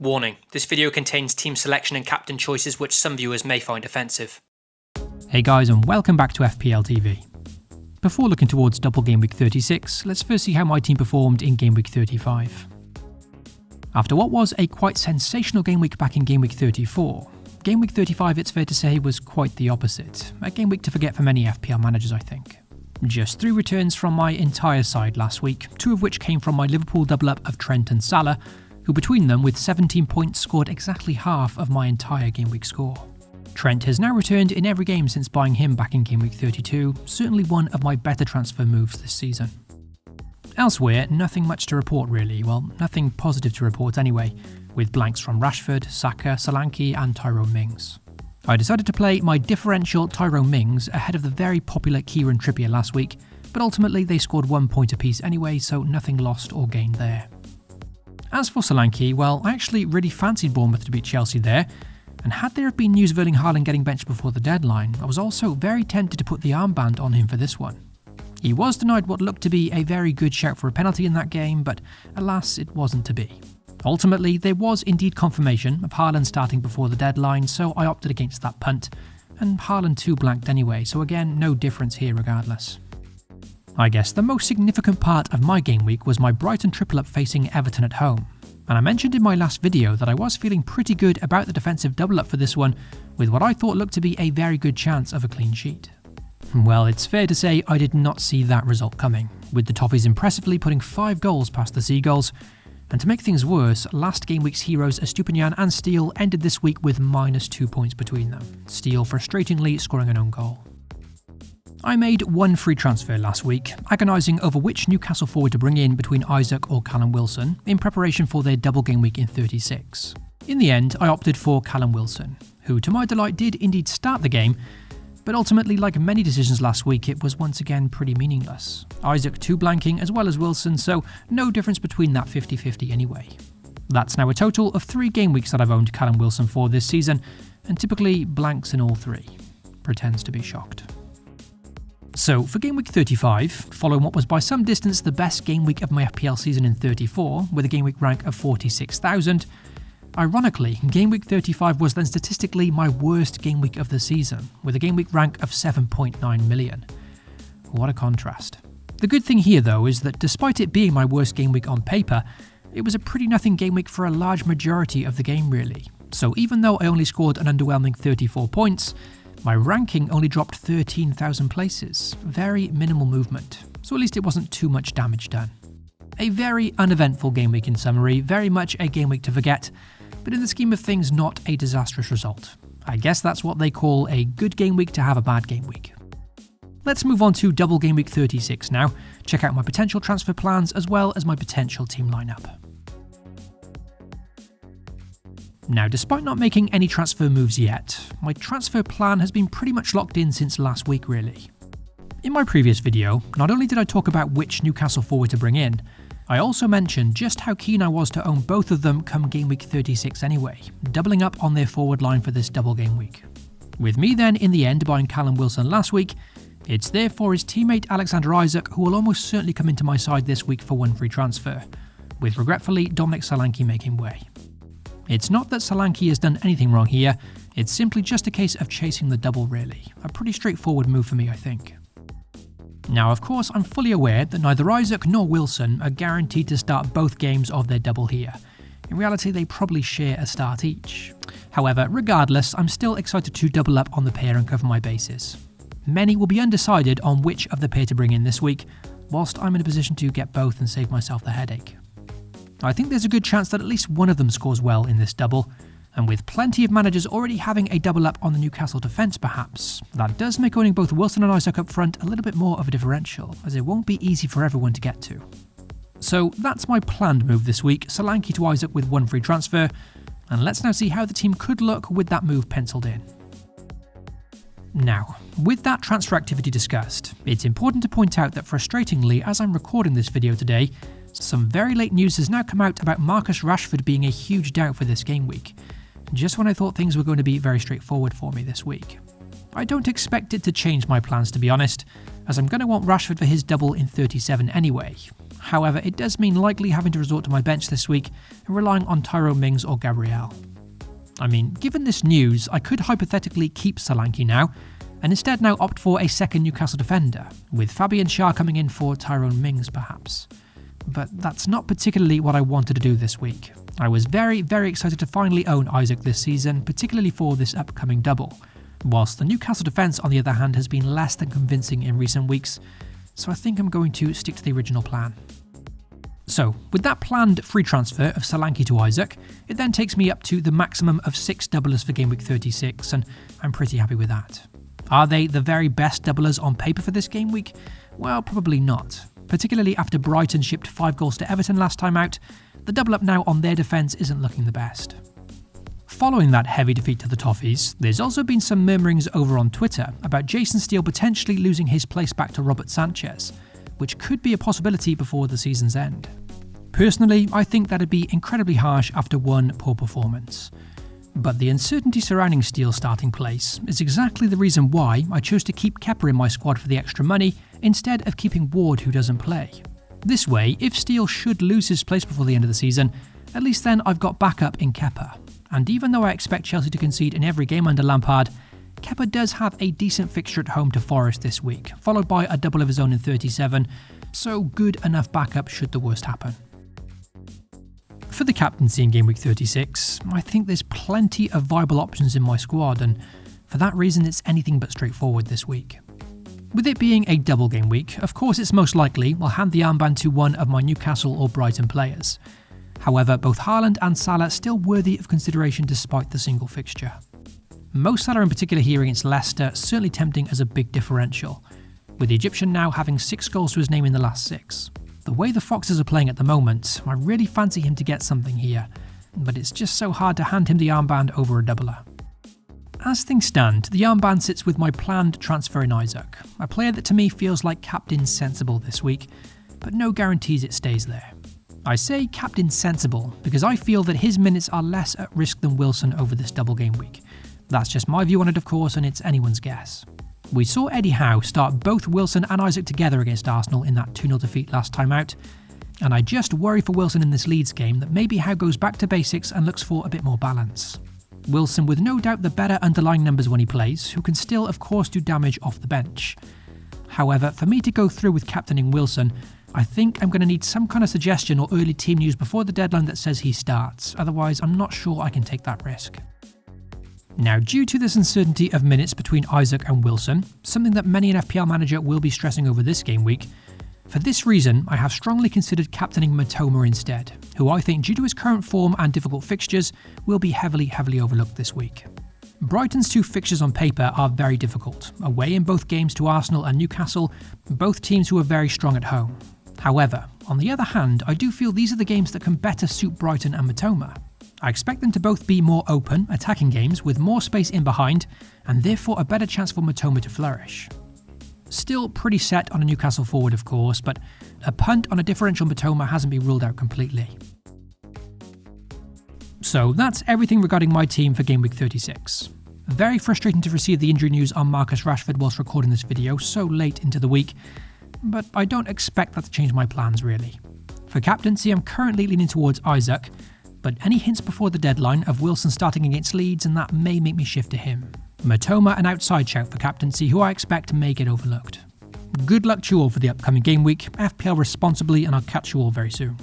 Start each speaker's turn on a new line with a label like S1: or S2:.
S1: Warning, this video contains team selection and captain choices which some viewers may find offensive.
S2: Hey guys, and welcome back to FPL TV. Before looking towards double game week 36, let's first see how my team performed in game week 35. After what was a quite sensational game week back in game week 34, game week 35, it's fair to say, was quite the opposite. A game week to forget for many FPL managers, I think. Just 3 returns from my entire side last week, 2 of which came from my Liverpool double up of Trent and Salah, who between them with 17 points scored exactly half of my entire game week score. Trent has now returned in every game since buying him back in game week 32, certainly one of my better transfer moves this season. Elsewhere, nothing much to report really, well, nothing positive to report anyway, with blanks from Rashford, Saka, Solanke and Tyrone Mings. I decided to play my differential Tyrone Mings ahead of the very popular Kieran Trippier last week, but ultimately they scored 1 point apiece anyway, so nothing lost or gained there. As for Solanke, well, I actually really fancied Bournemouth to beat Chelsea there, and had there been news of Erling Haaland getting benched before the deadline, I was also very tempted to put the armband on him for this one. He was denied what looked to be a very good shout for a penalty in that game, but alas, it wasn't to be. Ultimately, there was indeed confirmation of Haaland starting before the deadline, so I opted against that punt, and Haaland too blanked anyway, so again, no difference here regardless. I guess the most significant part of my game week was my Brighton triple up facing Everton at home, and I mentioned in my last video that I was feeling pretty good about the defensive double up for this one, with what I thought looked to be a very good chance of a clean sheet. Well, it's fair to say I did not see that result coming, with the Toffees impressively putting 5 goals past the Seagulls, and to make things worse, last game week's heroes Estupinian and Steele ended this week with -2 points between them, Steele frustratingly scoring an own goal. I made 1 free transfer last week, agonising over which Newcastle forward to bring in between Isaac or Callum Wilson, in preparation for their double game week in 36. In the end, I opted for Callum Wilson, who to my delight did indeed start the game, but ultimately, like many decisions last week, it was once again pretty meaningless. Isaac 2 blanking as well as Wilson, so no difference between that 50-50 anyway. That's now a total of 3 game weeks that I've owned Callum Wilson for this season, and typically blanks in all 3. Pretends to be shocked. So, for game week 35, following what was by some distance the best game week of my FPL season in 34, with a game week rank of 46,000, ironically, game week 35 was then statistically my worst game week of the season, with a game week rank of 7.9 million. What a contrast. The good thing here though is that despite it being my worst game week on paper, it was a pretty nothing game week for a large majority of the game really. So even though I only scored an underwhelming 34 points, my ranking only dropped 13,000 places. Very minimal movement, so at least it wasn't too much damage done. A very uneventful game week in summary, very much a game week to forget, but in the scheme of things not a disastrous result. I guess that's what they call a good game week to have a bad game week. Let's move on to double game week 36 now, check out my potential transfer plans as well as my potential team lineup. Now, despite not making any transfer moves yet, my transfer plan has been pretty much locked in since last week really. In my previous video, not only did I talk about which Newcastle forward to bring in, I also mentioned just how keen I was to own both of them come game week 36 anyway, doubling up on their forward line for this double game week. With me then in the end buying Callum Wilson last week, it's therefore his teammate Alexander Isak who will almost certainly come into my side this week for 1 free transfer, with regretfully Dominic Solanke making way. It's not that Solanke has done anything wrong here, it's simply just a case of chasing the double really. A pretty straightforward move for me, I think. Now of course I'm fully aware that neither Isaac nor Wilson are guaranteed to start both games of their double here. In reality they probably share a start each. However, regardless, I'm still excited to double up on the pair and cover my bases. Many will be undecided on which of the pair to bring in this week, whilst I'm in a position to get both and save myself the headache. I think there's a good chance that at least one of them scores well in this double, and with plenty of managers already having a double up on the Newcastle defence perhaps, that does make owning both Wilson and Isaac up front a little bit more of a differential, as it won't be easy for everyone to get to. So that's my planned move this week, Solanke to Isaac with 1 free transfer, and let's now see how the team could look with that move penciled in. Now, with that transfer activity discussed, it's important to point out that frustratingly, as I'm recording this video today, some very late news has now come out about Marcus Rashford being a huge doubt for this game week, just when I thought things were going to be very straightforward for me this week. I don't expect it to change my plans to be honest, as I'm going to want Rashford for his double in 37 anyway. However, it does mean likely having to resort to my bench this week and relying on Tyrone Mings or Gabriel. I mean, given this news, I could hypothetically keep Solanke now, and instead now opt for a second Newcastle defender, with Fabian Schär coming in for Tyrone Mings perhaps. But that's not particularly what I wanted to do this week. I was very, very excited to finally own Isak this season, particularly for this upcoming double, whilst the Newcastle defence on the other hand has been less than convincing in recent weeks, so I think I'm going to stick to the original plan. So, with that planned free transfer of Solanke to Isak, it then takes me up to the maximum of 6 doublers for Game Week 36, and I'm pretty happy with that. Are they the very best doublers on paper for this game week? Well, probably not. Particularly after Brighton shipped 5 goals to Everton last time out, the double up now on their defence isn't looking the best. Following that heavy defeat to the Toffees, there's also been some murmurings over on Twitter about Jason Steele potentially losing his place back to Robert Sanchez, which could be a possibility before the season's end. Personally, I think that'd be incredibly harsh after one poor performance. But the uncertainty surrounding Steele's starting place is exactly the reason why I chose to keep Kepa in my squad for the extra money instead of keeping Ward, who doesn't play. This way, if Steele should lose his place before the end of the season, at least then I've got backup in Kepa. And even though I expect Chelsea to concede in every game under Lampard, Kepa does have a decent fixture at home to Forest this week, followed by a double of his own in 37, so good enough backup should the worst happen. For the captaincy in Game Week 36, I think there's plenty of viable options in my squad, and for that reason it's anything but straightforward this week. With it being a double game week, of course it's most likely I'll hand the armband to one of my Newcastle or Brighton players. However, both Haaland and Salah still worthy of consideration despite the single fixture. Mo Salah in particular here against Leicester certainly tempting as a big differential, with the Egyptian now having 6 goals to his name in the last 6. The way the Foxes are playing at the moment, I really fancy him to get something here, but it's just so hard to hand him the armband over a doubler. As things stand, the armband sits with my planned transfer in Isak, a player that to me feels like captain sensible this week, but no guarantees it stays there. I say captain sensible because I feel that his minutes are less at risk than Wilson over this double game week. That's just my view on it, of course, and it's anyone's guess. We saw Eddie Howe start both Wilson and Isak together against Arsenal in that 2-0 defeat last time out, and I just worry for Wilson in this Leeds game that maybe Howe goes back to basics and looks for a bit more balance. Wilson with no doubt the better underlying numbers when he plays, who can still of course do damage off the bench. However, for me to go through with captaining Wilson, I think I'm going to need some kind of suggestion or early team news before the deadline that says he starts, otherwise I'm not sure I can take that risk. Now, due to this uncertainty of minutes between Isak and Wilson, something that many an FPL manager will be stressing over this game week, for this reason I have strongly considered captaining Matoma instead, who I think due to his current form and difficult fixtures will be heavily overlooked this week. Brighton's 2 fixtures on paper are very difficult, away in both games to Arsenal and Newcastle, both teams who are very strong at home. However, on the other hand, I do feel these are the games that can better suit Brighton and Matoma. I expect them to both be more open, attacking games with more space in behind, and therefore a better chance for Matoma to flourish. Still pretty set on a Newcastle forward of course, but a punt on a differential Matoma hasn't been ruled out completely. So that's everything regarding my team for Game Week 36. Very frustrating to receive the injury news on Marcus Rashford whilst recording this video so late into the week, but I don't expect that to change my plans really. For captaincy I'm currently leaning towards Isak, but any hints before the deadline of Wilson starting against Leeds and that may make me shift to him. Matoma an outside shout for captaincy who I expect may get overlooked. Good luck to you all for the upcoming game week, FPL responsibly and I'll catch you all very soon.